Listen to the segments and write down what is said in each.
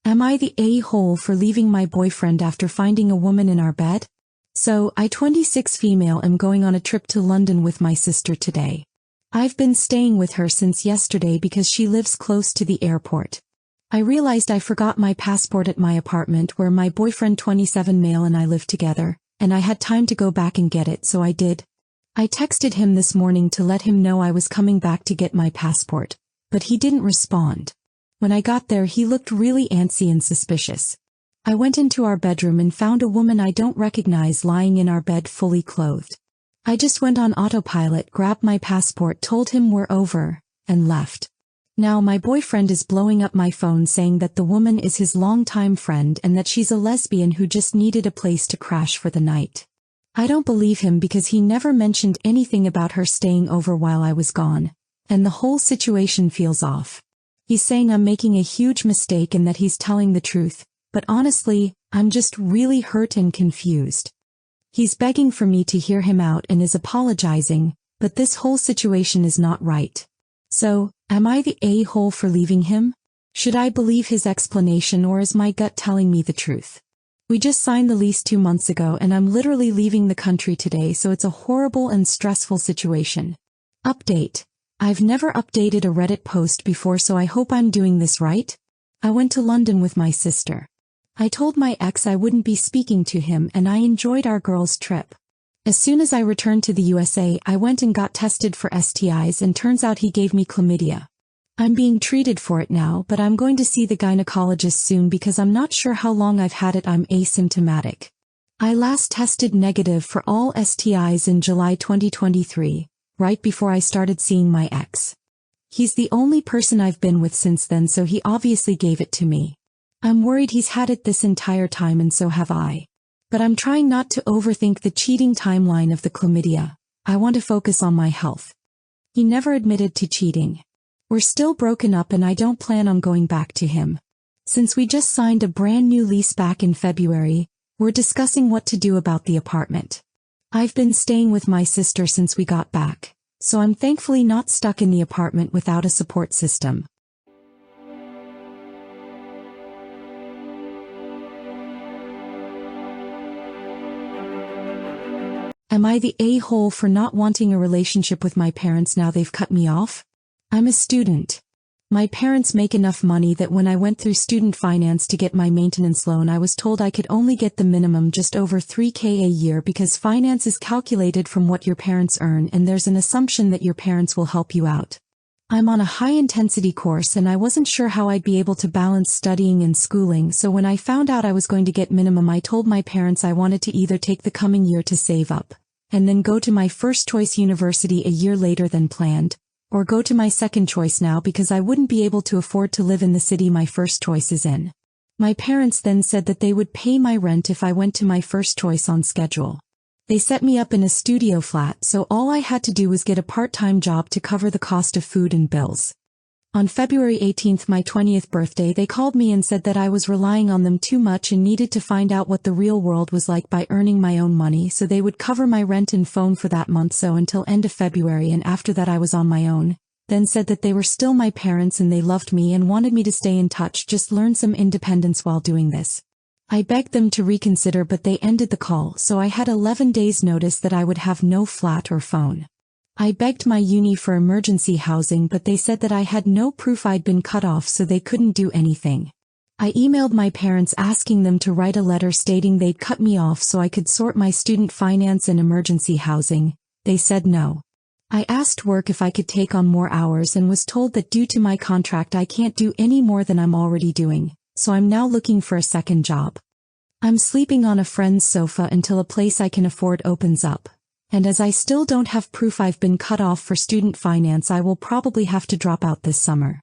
Am I the a-hole for leaving my boyfriend after finding a woman in our bed? So, I 26 female am going on a trip to London with my sister today. I've been staying with her since yesterday because she lives close to the airport. I realized I forgot my passport at my apartment where my boyfriend 27 male and I live together, and I had time to go back and get it, so I did. I texted him this morning to let him know I was coming back to get my passport, but he didn't respond. When I got there he looked really antsy and suspicious. I went into our bedroom and found a woman I don't recognize lying in our bed fully clothed. I just went on autopilot, grabbed my passport, told him we're over, and left. Now my boyfriend is blowing up my phone saying that the woman is his longtime friend and that she's a lesbian who just needed a place to crash for the night. I don't believe him because he never mentioned anything about her staying over while I was gone, and the whole situation feels off. He's saying I'm making a huge mistake and that he's telling the truth, but honestly, I'm just really hurt and confused. He's begging for me to hear him out and is apologizing, but this whole situation is not right. So, am I the a-hole for leaving him? Should I believe his explanation or is my gut telling me the truth? We just signed the lease 2 months ago and I'm literally leaving the country today, so it's a horrible and stressful situation. Update. I've never updated a Reddit post before, so I hope I'm doing this right. I went to London with my sister. I told my ex I wouldn't be speaking to him and I enjoyed our girls' trip. As soon as I returned to the USA, I went and got tested for STIs and turns out he gave me chlamydia. I'm being treated for it now, but I'm going to see the gynecologist soon because I'm not sure how long I've had it. I'm asymptomatic. I last tested negative for all STIs in July 2023, right before I started seeing my ex. He's the only person I've been with since then, so he obviously gave it to me. I'm worried he's had it this entire time and so have I. But I'm trying not to overthink the cheating timeline of the chlamydia. I want to focus on my health. He never admitted to cheating. We're still broken up and I don't plan on going back to him. Since we just signed a brand new lease back in February, we're discussing what to do about the apartment. I've been staying with my sister since we got back, so I'm thankfully not stuck in the apartment without a support system. Am I the a-hole for not wanting a relationship with my parents now they've cut me off? I'm a student. My parents make enough money that when I went through student finance to get my maintenance loan, I was told I could only get the minimum, just over $3,000 a year, because finance is calculated from what your parents earn and there's an assumption that your parents will help you out. I'm on a high-intensity course and I wasn't sure how I'd be able to balance studying and schooling, so when I found out I was going to get minimum, I told my parents I wanted to either take the coming year to save up and then go to my first choice university a year later than planned, or go to my second choice now because I wouldn't be able to afford to live in the city my first choice is in. My parents then said that they would pay my rent if I went to my first choice on schedule. They set me up in a studio flat, so all I had to do was get a part-time job to cover the cost of food and bills. On February 18th, my 20th birthday, they called me and said that I was relying on them too much and needed to find out what the real world was like by earning my own money, so they would cover my rent and phone for that month, so until end of February, and after that I was on my own. Then said that they were still my parents and they loved me and wanted me to stay in touch, just learn some independence while doing this. I begged them to reconsider, but they ended the call, so I had 11 days notice that I would have no flat or phone. I begged my uni for emergency housing, but they said that I had no proof I'd been cut off, so they couldn't do anything. I emailed my parents asking them to write a letter stating they'd cut me off so I could sort my student finance and emergency housing. They said no. I asked work if I could take on more hours and was told that due to my contract I can't do any more than I'm already doing, so I'm now looking for a second job. I'm sleeping on a friend's sofa until a place I can afford opens up. And as I still don't have proof I've been cut off for student finance, I will probably have to drop out this summer.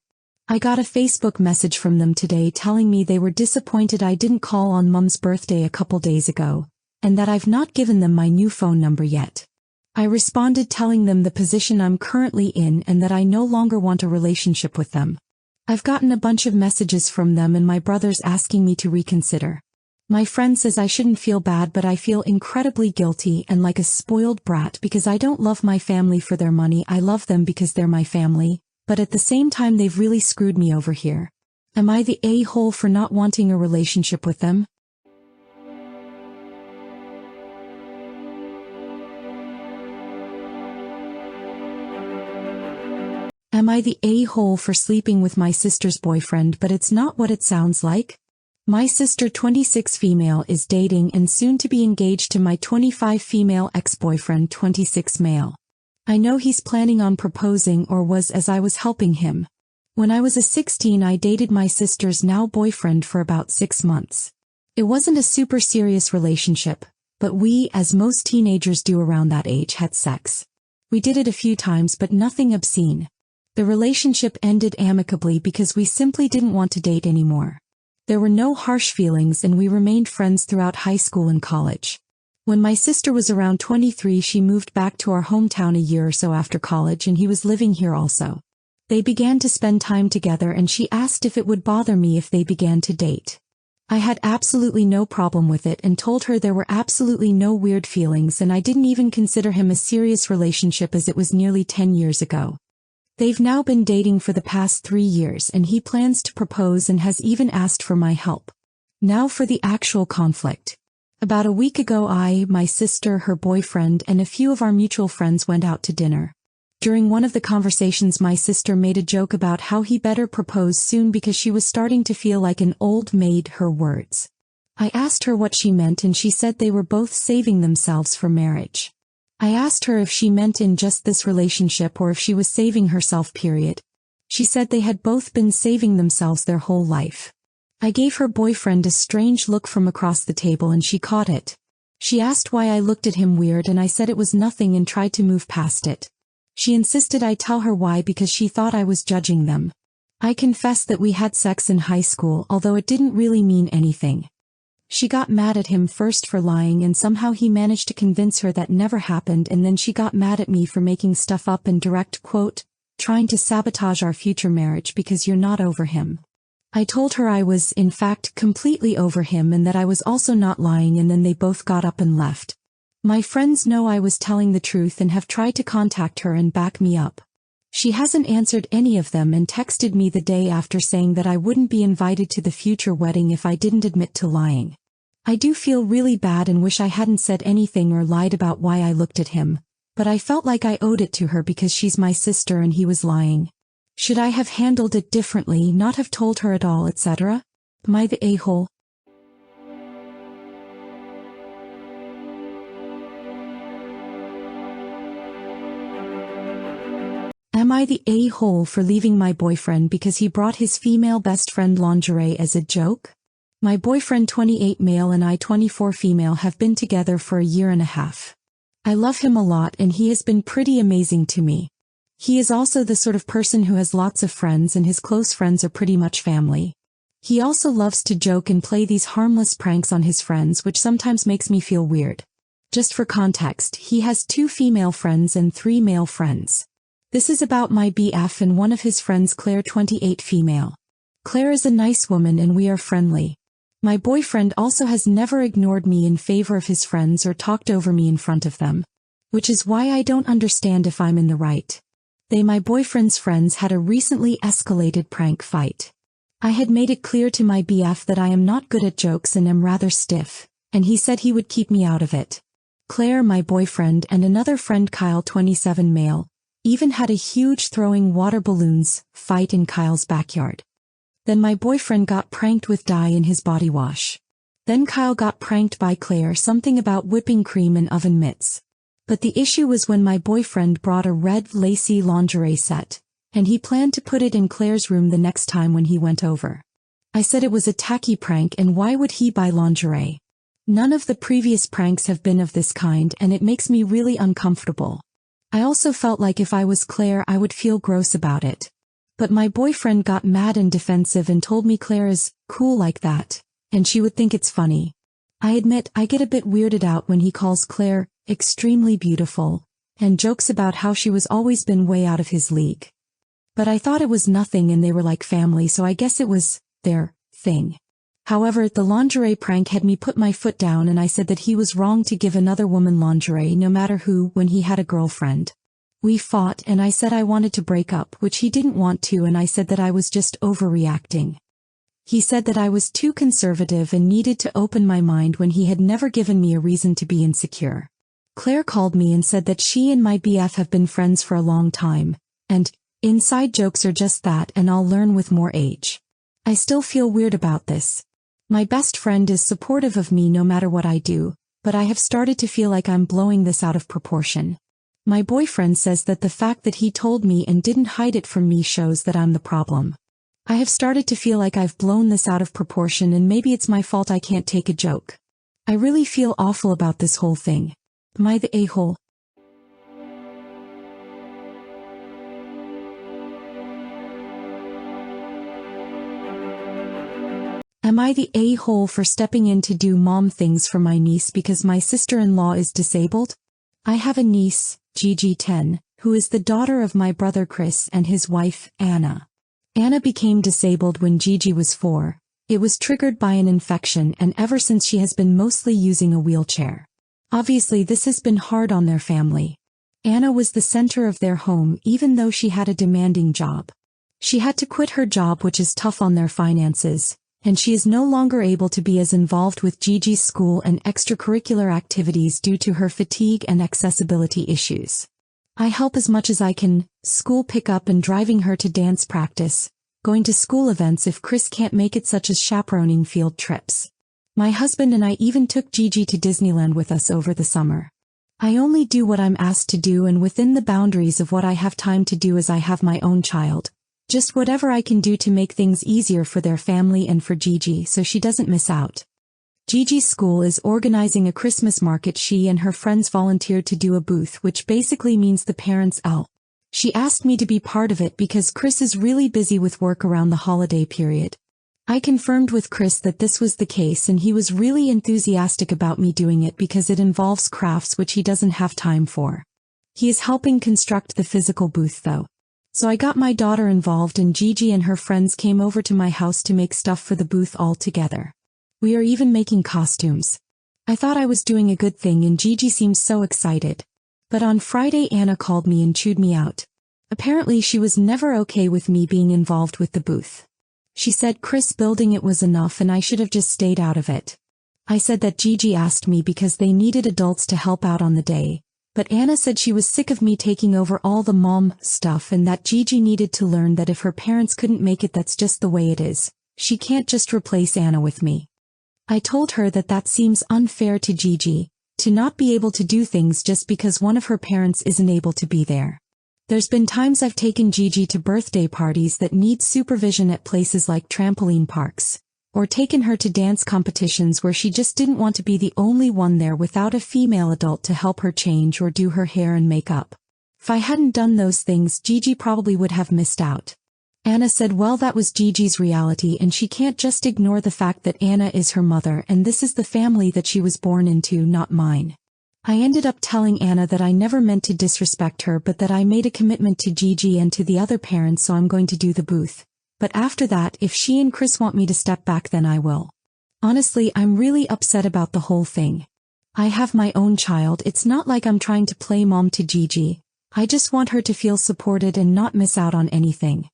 I got a Facebook message from them today telling me they were disappointed I didn't call on Mum's birthday a couple days ago, and that I've not given them my new phone number yet. I responded telling them the position I'm currently in and that I no longer want a relationship with them. I've gotten a bunch of messages from them and my brothers asking me to reconsider. My friend says I shouldn't feel bad, but I feel incredibly guilty and like a spoiled brat because I don't love my family for their money. I love them because they're my family, but at the same time they've really screwed me over here. Am I the a-hole for not wanting a relationship with them? Am I the a-hole for sleeping with my sister's boyfriend but it's not what it sounds like? My sister 26 female is dating and soon to be engaged to my 25 female ex-boyfriend 26 male. I know he's planning on proposing or was as I was helping him. When I was 16 I dated my sister's now boyfriend for about 6 months. It wasn't a super serious relationship, but we, as most teenagers do around that age, had sex. We did it a few times but nothing obscene. The relationship ended amicably because we simply didn't want to date anymore. There were no harsh feelings and we remained friends throughout high school and college. When my sister was around 23 she moved back to our hometown a year or so after college and he was living here also. They began to spend time together and she asked if it would bother me if they began to date. I had absolutely no problem with it and told her there were absolutely no weird feelings and I didn't even consider him a serious relationship as it was nearly 10 years ago. They've now been dating for the past 3 years and he plans to propose and has even asked for my help. Now for the actual conflict. About a week ago my sister, her boyfriend, and a few of our mutual friends went out to dinner. During one of the conversations my sister made a joke about how he better propose soon because she was starting to feel like an old maid, her words. I asked her what she meant and she said they were both saving themselves for marriage. I asked her if she meant in just this relationship or if she was saving herself, period. She said they had both been saving themselves their whole life. I gave her boyfriend a strange look from across the table and she caught it. She asked why I looked at him weird and I said it was nothing and tried to move past it. She insisted I tell her why because she thought I was judging them. I confessed that we had sex in high school, although it didn't really mean anything. She got mad at him first for lying and somehow he managed to convince her that never happened, and then she got mad at me for making stuff up and direct quote, trying to sabotage our future marriage because you're not over him. I told her I was, in fact, completely over him and that I was also not lying, and then they both got up and left. My friends know I was telling the truth and have tried to contact her and back me up. She hasn't answered any of them and texted me the day after saying that I wouldn't be invited to the future wedding if I didn't admit to lying. I do feel really bad and wish I hadn't said anything or lied about why I looked at him, but I felt like I owed it to her because she's my sister and he was lying. Should I have handled it differently, not have told her at all, etc.? Am I the a-hole? Am I the a-hole for leaving my boyfriend because he brought his female best friend lingerie as a joke? My boyfriend 28 male and I 24 female have been together for a year and a half. I love him a lot and he has been pretty amazing to me. He is also the sort of person who has lots of friends and his close friends are pretty much family. He also loves to joke and play these harmless pranks on his friends, which sometimes makes me feel weird. Just for context, he has 2 female friends and 3 male friends. This is about my BF and one of his friends, Claire 28 female. Claire is a nice woman and we are friendly. My boyfriend also has never ignored me in favor of his friends or talked over me in front of them. Which is why I don't understand if I'm in the right. My boyfriend's friends had a recently escalated prank fight. I had made it clear to my BF that I am not good at jokes and am rather stiff, and he said he would keep me out of it. Claire, my boyfriend, and another friend, Kyle 27 male, even had a huge throwing water balloons fight in Kyle's backyard. Then my boyfriend got pranked with dye in his body wash. Then Kyle got pranked by Claire, something about whipping cream and oven mitts. But the issue was when my boyfriend brought a red lacy lingerie set, and he planned to put it in Claire's room the next time when he went over. I said it was a tacky prank and why would he buy lingerie? None of the previous pranks have been of this kind and it makes me really uncomfortable. I also felt like if I was Claire I would feel gross about it. But my boyfriend got mad and defensive and told me Claire is cool like that, and she would think it's funny. I admit I get a bit weirded out when he calls Claire extremely beautiful, and jokes about how she was always been way out of his league. But I thought it was nothing and they were like family, so I guess it was their thing. However, the lingerie prank had me put my foot down and I said that he was wrong to give another woman lingerie no matter who when he had a girlfriend. We fought and I said I wanted to break up, which he didn't want to, and I said that I was just overreacting. He said that I was too conservative and needed to open my mind when he had never given me a reason to be insecure. Claire called me and said that she and my BF have been friends for a long time, and inside jokes are just that, and I'll learn with more age. I still feel weird about this. My best friend is supportive of me no matter what I do, but I have started to feel like I'm blowing this out of proportion. My boyfriend says that the fact that he told me and didn't hide it from me shows that I'm the problem. I have started to feel like I've blown this out of proportion, and maybe it's my fault I can't take a joke. I really feel awful about this whole thing. Am I the a-hole? Am I the a-hole for stepping in to do mom things for my niece because my sister-in-law is disabled? I have a niece, Gigi 10, who is the daughter of my brother Chris and his wife, Anna. Anna became disabled when Gigi was 4. It was triggered by an infection, and ever since she has been mostly using a wheelchair. Obviously this has been hard on their family. Anna was the center of their home even though she had a demanding job. She had to quit her job, which is tough on their finances, and she is no longer able to be as involved with Gigi's school and extracurricular activities due to her fatigue and accessibility issues. I help as much as I can, school pickup and driving her to dance practice, going to school events if Chris can't make it, such as chaperoning field trips. My husband and I even took Gigi to Disneyland with us over the summer. I only do what I'm asked to do and within the boundaries of what I have time to do, as I have my own child. Just whatever I can do to make things easier for their family and for Gigi so she doesn't miss out. Gigi's school is organizing a Christmas market. She and her friends volunteered to do a booth, which basically means the parents' L. She asked me to be part of it because Chris is really busy with work around the holiday period. I confirmed with Chris that this was the case, and he was really enthusiastic about me doing it because it involves crafts which he doesn't have time for. He is helping construct the physical booth though. So I got my daughter involved, and Gigi and her friends came over to my house to make stuff for the booth all together. We are even making costumes. I thought I was doing a good thing, and Gigi seems so excited. But on Friday Anna called me and chewed me out. Apparently she was never okay with me being involved with the booth. She said Chris building it was enough and I should have just stayed out of it. I said that Gigi asked me because they needed adults to help out on the day, but Anna said she was sick of me taking over all the mom stuff and that Gigi needed to learn that if her parents couldn't make it, that's just the way it is. She can't just replace Anna with me. I told her that that seems unfair to Gigi, to not be able to do things just because one of her parents isn't able to be there. There's been times I've taken Gigi to birthday parties that need supervision at places like trampoline parks, or taken her to dance competitions where she just didn't want to be the only one there without a female adult to help her change or do her hair and makeup. If I hadn't done those things, Gigi probably would have missed out. Anna said well, that was Gigi's reality and she can't just ignore the fact that Anna is her mother and this is the family that she was born into, not mine. I ended up telling Anna that I never meant to disrespect her, but that I made a commitment to Gigi and to the other parents, so I'm going to do the booth. But after that, if she and Chris want me to step back, then I will. Honestly, I'm really upset about the whole thing. I have my own child. It's not like I'm trying to play mom to Gigi. I just want her to feel supported and not miss out on anything.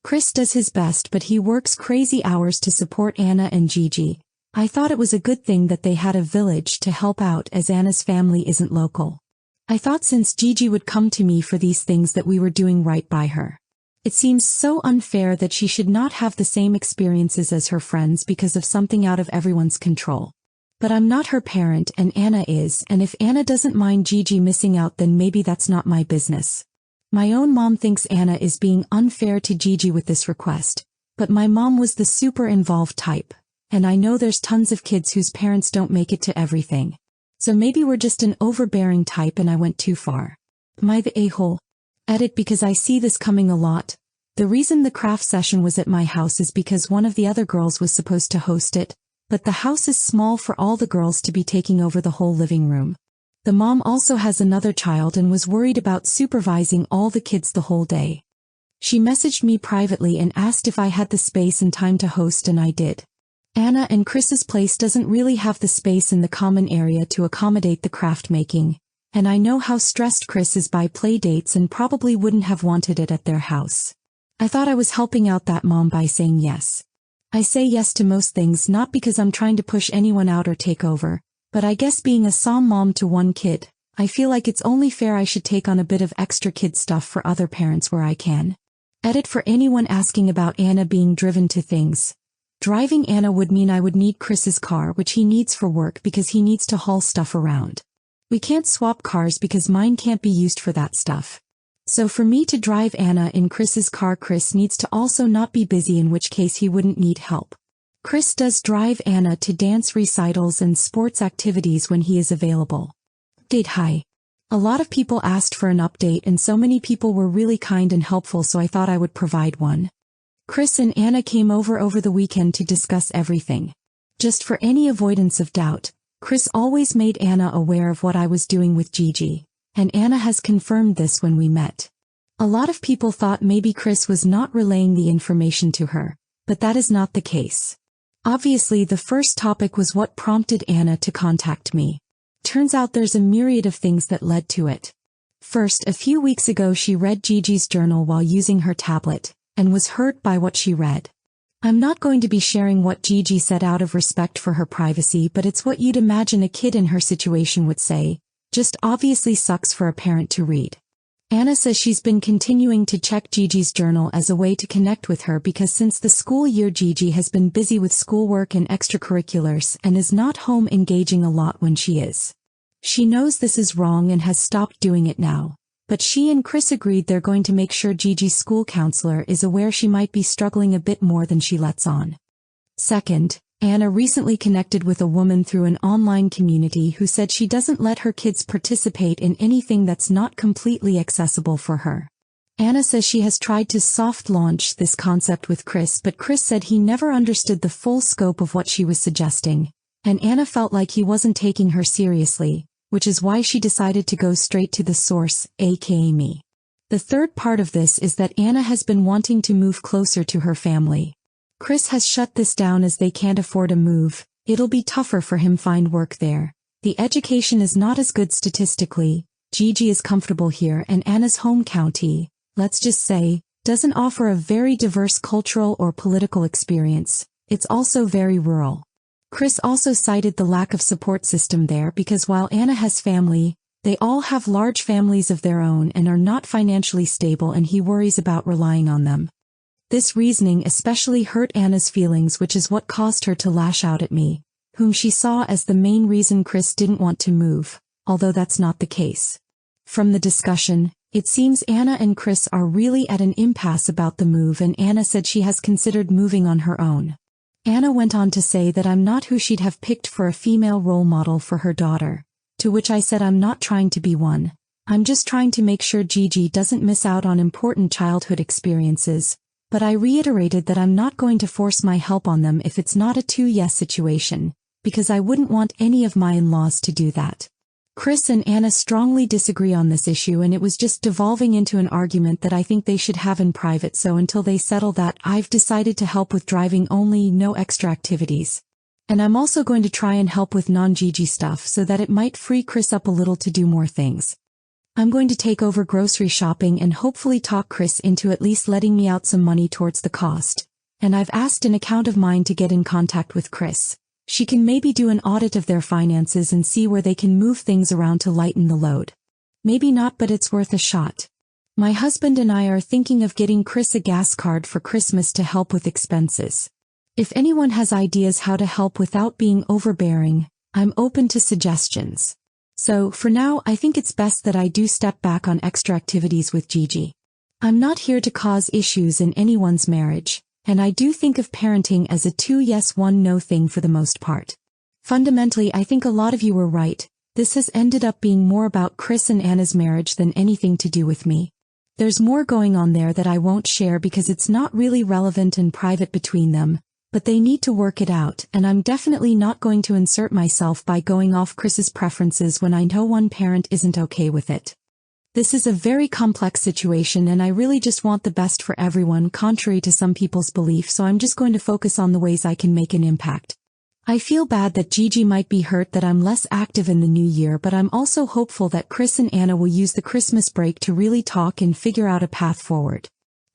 Chris does his best, but he works crazy hours to support Anna and Gigi. I thought it was a good thing that they had a village to help out, as Anna's family isn't local. I thought since Gigi would come to me for these things that we were doing right by her. It seems so unfair that she should not have the same experiences as her friends because of something out of everyone's control. But I'm not her parent and Anna is, and if Anna doesn't mind Gigi missing out, then maybe that's not my business. My own mom thinks Anna is being unfair to Gigi with this request, but my mom was the super involved type, and I know there's tons of kids whose parents don't make it to everything. So maybe we're just an overbearing type and I went too far. Am I the a-hole? Edit, because I see this coming a lot. The reason the craft session was at my house is because one of the other girls was supposed to host it, but the house is small for all the girls to be taking over the whole living room. The mom also has another child and was worried about supervising all the kids the whole day. She messaged me privately and asked if I had the space and time to host, and I did. Anna and Chris's place doesn't really have the space in the common area to accommodate the craft making, and I know how stressed Chris is by play dates and probably wouldn't have wanted it at their house. I thought I was helping out that mom by saying yes. I say yes to most things not because I'm trying to push anyone out or take over, but I guess being a Psalm mom to one kid, I feel like it's only fair I should take on a bit of extra kid stuff for other parents where I can. Edit for anyone asking about Anna being driven to things. Driving Anna would mean I would need Chris's car, which he needs for work because he needs to haul stuff around. We can't swap cars because mine can't be used for that stuff. So for me to drive Anna in Chris's car, Chris needs to also not be busy, in which case he wouldn't need help. Chris does drive Anna to dance recitals and sports activities when he is available. Update. Hi. A lot of people asked for an update and so many people were really kind and helpful, so I thought I would provide one. Chris and Anna came over the weekend to discuss everything. Just for any avoidance of doubt, Chris always made Anna aware of what I was doing with Gigi, and Anna has confirmed this when we met. A lot of people thought maybe Chris was not relaying the information to her, but that is not the case. Obviously, the first topic was what prompted Anna to contact me. Turns out there's a myriad of things that led to it. First, a few weeks ago she read Gigi's journal while using her tablet, and was hurt by what she read. I'm not going to be sharing what Gigi said out of respect for her privacy, but it's what you'd imagine a kid in her situation would say. Just obviously sucks for a parent to read. Anna says she's been continuing to check Gigi's journal as a way to connect with her because since the school year Gigi has been busy with schoolwork and extracurriculars and is not home engaging a lot when she is. She knows this is wrong and has stopped doing it now, but she and Chris agreed they're going to make sure Gigi's school counselor is aware she might be struggling a bit more than she lets on. Second, Anna recently connected with a woman through an online community who said she doesn't let her kids participate in anything that's not completely accessible for her. Anna says she has tried to soft launch this concept with Chris, but Chris said he never understood the full scope of what she was suggesting, and Anna felt like he wasn't taking her seriously, which is why she decided to go straight to the source, aka me. The third part of this is that Anna has been wanting to move closer to her family. Chris has shut this down as they can't afford a move. It'll be tougher for him find work there. The education is not as good statistically. Gigi is comfortable here and Anna's home county, let's just say, doesn't offer a very diverse cultural or political experience. It's also very rural. Chris also cited the lack of support system there because while Anna has family, they all have large families of their own and are not financially stable, and he worries about relying on them. This reasoning especially hurt Anna's feelings, which is what caused her to lash out at me, whom she saw as the main reason Chris didn't want to move, although that's not the case. From the discussion, it seems Anna and Chris are really at an impasse about the move, and Anna said she has considered moving on her own. Anna went on to say that I'm not who she'd have picked for a female role model for her daughter, to which I said I'm not trying to be one. I'm just trying to make sure Gigi doesn't miss out on important childhood experiences. But I reiterated that I'm not going to force my help on them if it's not a 2-yes situation, because I wouldn't want any of my in-laws to do that. Chris and Anna strongly disagree on this issue, and it was just devolving into an argument that I think they should have in private, so until they settle that, I've decided to help with driving only, no extra activities. And I'm also going to try and help with non-Gigi stuff so that it might free Chris up a little to do more things. I'm going to take over grocery shopping and hopefully talk Chris into at least letting me out some money towards the cost. And I've asked an account of mine to get in contact with Chris. She can maybe do an audit of their finances and see where they can move things around to lighten the load. Maybe not, but it's worth a shot. My husband and I are thinking of getting Chris a gas card for Christmas to help with expenses. If anyone has ideas how to help without being overbearing, I'm open to suggestions. So, for now, I think it's best that I do step back on extra activities with Gigi. I'm not here to cause issues in anyone's marriage, and I do think of parenting as a 2-yes 1-no thing for the most part. Fundamentally, I think a lot of you were right. This has ended up being more about Chris and Anna's marriage than anything to do with me. There's more going on there that I won't share because it's not really relevant and private between them, but they need to work it out, and I'm definitely not going to insert myself by going off Chris's preferences when I know one parent isn't okay with it. This is a very complex situation, and I really just want the best for everyone, contrary to some people's belief, so I'm just going to focus on the ways I can make an impact. I feel bad that Gigi might be hurt that I'm less active in the new year, but I'm also hopeful that Chris and Anna will use the Christmas break to really talk and figure out a path forward.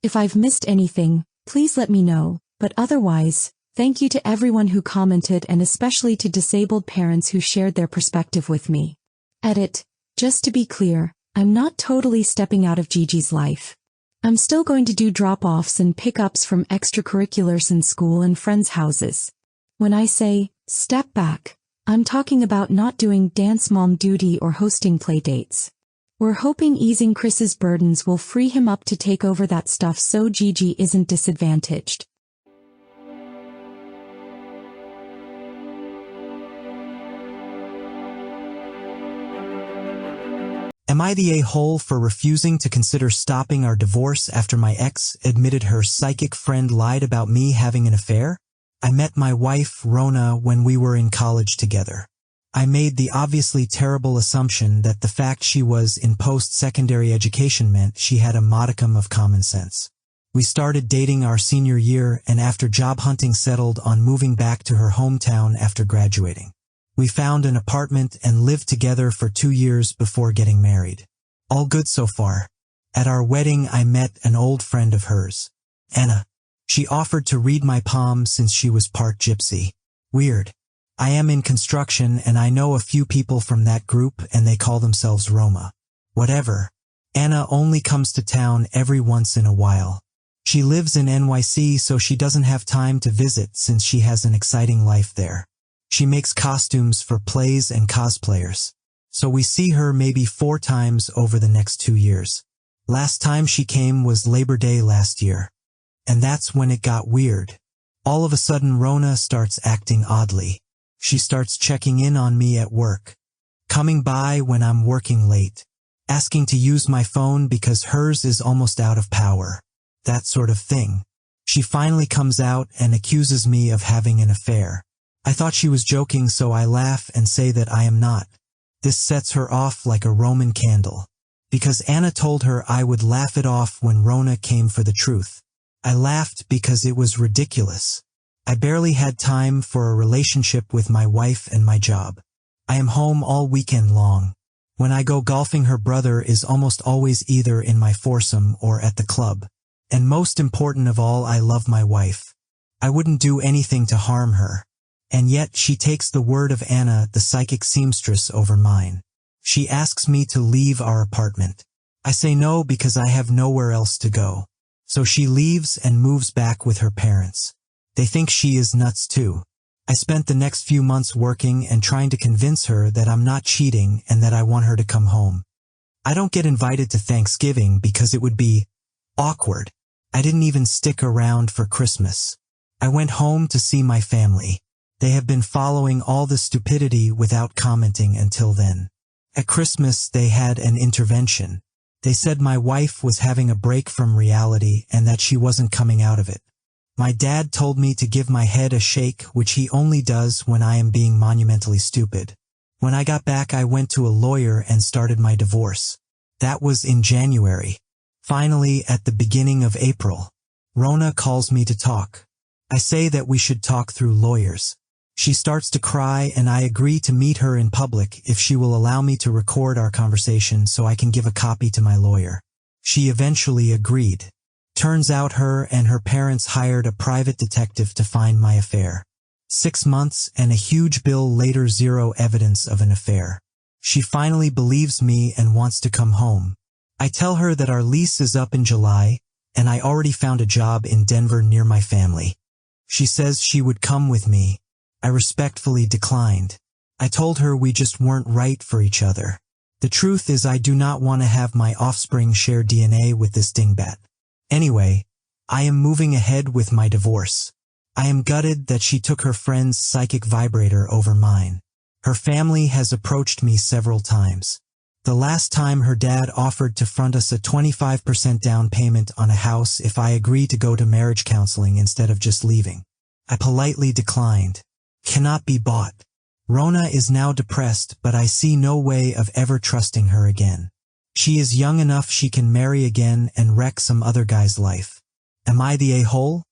If I've missed anything, please let me know. But otherwise, Thank you to everyone who commented and especially to disabled parents who shared their perspective with me. Edit. Just to be clear, I'm not totally stepping out of Gigi's life. I'm still going to do drop-offs and pick-ups from extracurriculars in school and friends' houses. When I say, step back, I'm talking about not doing dance mom duty or hosting playdates. We're hoping easing Chris's burdens will free him up to take over that stuff so Gigi isn't disadvantaged. Am I the a-hole for refusing to consider stopping our divorce after my ex admitted her psychic friend lied about me having an affair? I met my wife, Rona, when we were in college together. I made the obviously terrible assumption that the fact she was in post-secondary education meant she had a modicum of common sense. We started dating our senior year and after job hunting settled on moving back to her hometown after graduating. We found an apartment and lived together for 2 years before getting married. All good so far. At our wedding I met an old friend of hers, Anna. She offered to read my palm since she was part gypsy. Weird. I am in construction and I know a few people from that group and they call themselves Roma. Whatever. Anna only comes to town every once in a while. She lives in NYC so she doesn't have time to visit since she has an exciting life there. She makes costumes for plays and cosplayers. So we see her maybe 4 times over the next 2 years. Last time she came was Labor Day last year. And that's when it got weird. All of a sudden Rona starts acting oddly. She starts checking in on me at work. Coming by when I'm working late. Asking to use my phone because hers is almost out of power. That sort of thing. She finally comes out and accuses me of having an affair. I thought she was joking so I laugh and say that I am not. This sets her off like a Roman candle. Because Anna told her I would laugh it off when Rona came for the truth. I laughed because it was ridiculous. I barely had time for a relationship with my wife and my job. I am home all weekend long. When I go golfing her brother is almost always either in my foursome or at the club. And most important of all, I love my wife. I wouldn't do anything to harm her. And yet she takes the word of Anna, the psychic seamstress, over mine. She asks me to leave our apartment. I say no because I have nowhere else to go. So she leaves and moves back with her parents. They think she is nuts too. I spent the next few months working and trying to convince her that I'm not cheating and that I want her to come home. I don't get invited to Thanksgiving because it would be awkward. I didn't even stick around for Christmas. I went home to see my family. They have been following all the stupidity without commenting until then. At Christmas they had an intervention. They said my wife was having a break from reality and that she wasn't coming out of it. My dad told me to give my head a shake, which he only does when I am being monumentally stupid. When I got back I went to a lawyer and started my divorce. That was in January. Finally, at the beginning of April, Rona calls me to talk. I say that we should talk through lawyers. She starts to cry and I agree to meet her in public if she will allow me to record our conversation so I can give a copy to my lawyer. She eventually agreed. Turns out her and her parents hired a private detective to find my affair. 6 months and a huge bill later, zero evidence of an affair. She finally believes me and wants to come home. I tell her that our lease is up in July and I already found a job in Denver near my family. She says she would come with me. I respectfully declined. I told her we just weren't right for each other. The truth is I do not want to have my offspring share DNA with this dingbat. Anyway, I am moving ahead with my divorce. I am gutted that she took her friend's psychic vibrator over mine. Her family has approached me several times. The last time her dad offered to front us a 25% down payment on a house if I agree to go to marriage counseling instead of just leaving. I politely declined. Cannot be bought. Rona is now depressed, but I see no way of ever trusting her again. She is young enough she can marry again and wreck some other guy's life. Am I the a-hole?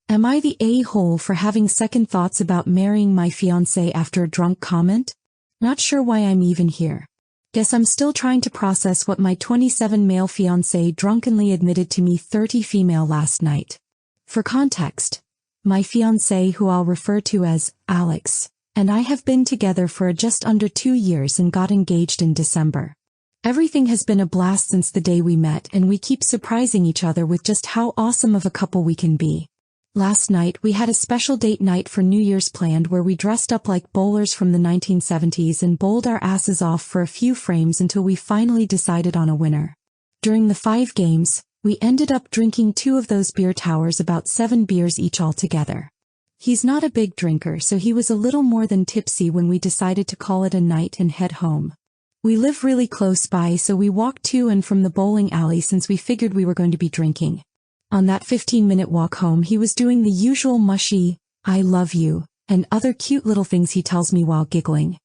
Am I the a-hole for having second thoughts about marrying my fiancé after a drunk comment? Not sure why I'm even here. Guess I'm still trying to process what my 27 male fiancé drunkenly admitted to me 30 female last night. For context, my fiancé, who I'll refer to as Alex, and I have been together for just under 2 years and got engaged in December. Everything has been a blast since the day we met, and we keep surprising each other with just how awesome of a couple we can be. Last night we had a special date night for New Year's planned where we dressed up like bowlers from the 1970s and bowled our asses off for a few frames until we finally decided on a winner. During the 5 games, we ended up drinking 2 of those beer towers, about 7 beers each altogether. He's not a big drinker, so he was a little more than tipsy when we decided to call it a night and head home. We live really close by, so we walked to and from the bowling alley since we figured we were going to be drinking. On that 15-minute walk home, he was doing the usual mushy, "I love you," and other cute little things he tells me while giggling.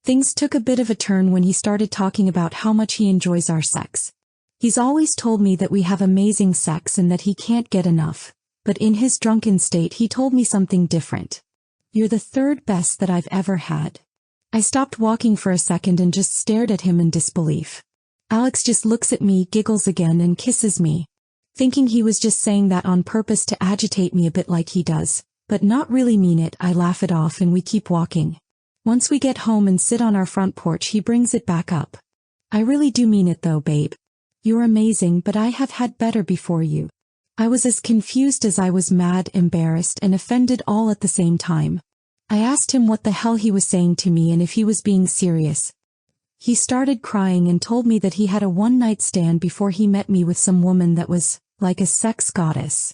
Things took a bit of a turn when he started talking about how much he enjoys our sex. He's always told me that we have amazing sex and that he can't get enough, but in his drunken state he told me something different. "You're the 3rd best that I've ever had." I stopped walking for a second and just stared at him in disbelief. Alex just looks at me, giggles again, and kisses me. Thinking he was just saying that on purpose to agitate me a bit like he does, but not really mean it, I laugh it off and we keep walking. Once we get home and sit on our front porch, he brings it back up. "I really do mean it though, babe. You're amazing, but I have had better before you." I was as confused as I was mad, embarrassed, and offended all at the same time. I asked him what the hell he was saying to me and if he was being serious. He started crying and told me that he had a one-night stand before he met me with some woman that was like a sex goddess.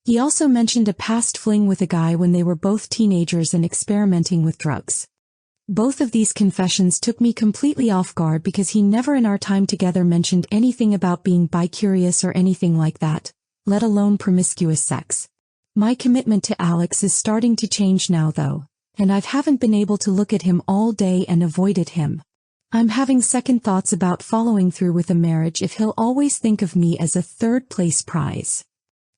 He also mentioned a past fling with a guy when they were both teenagers and experimenting with drugs. Both of these confessions took me completely off guard because he never in our time together mentioned anything about being bi-curious or anything like that, let alone promiscuous sex. My commitment to Alex is starting to change now though, and I haven't been able to look at him all day and avoided him. I'm having second thoughts about following through with a marriage if he'll always think of me as a 3rd-place prize.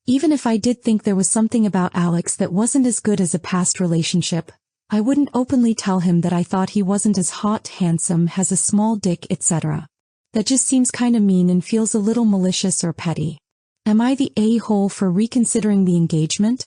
Even if I did think there was something about Alex that wasn't as good as a past relationship, I wouldn't openly tell him that I thought he wasn't as hot, handsome, has a small dick, etc. That just seems kinda mean and feels a little malicious or petty. Am I the a-hole for reconsidering the engagement?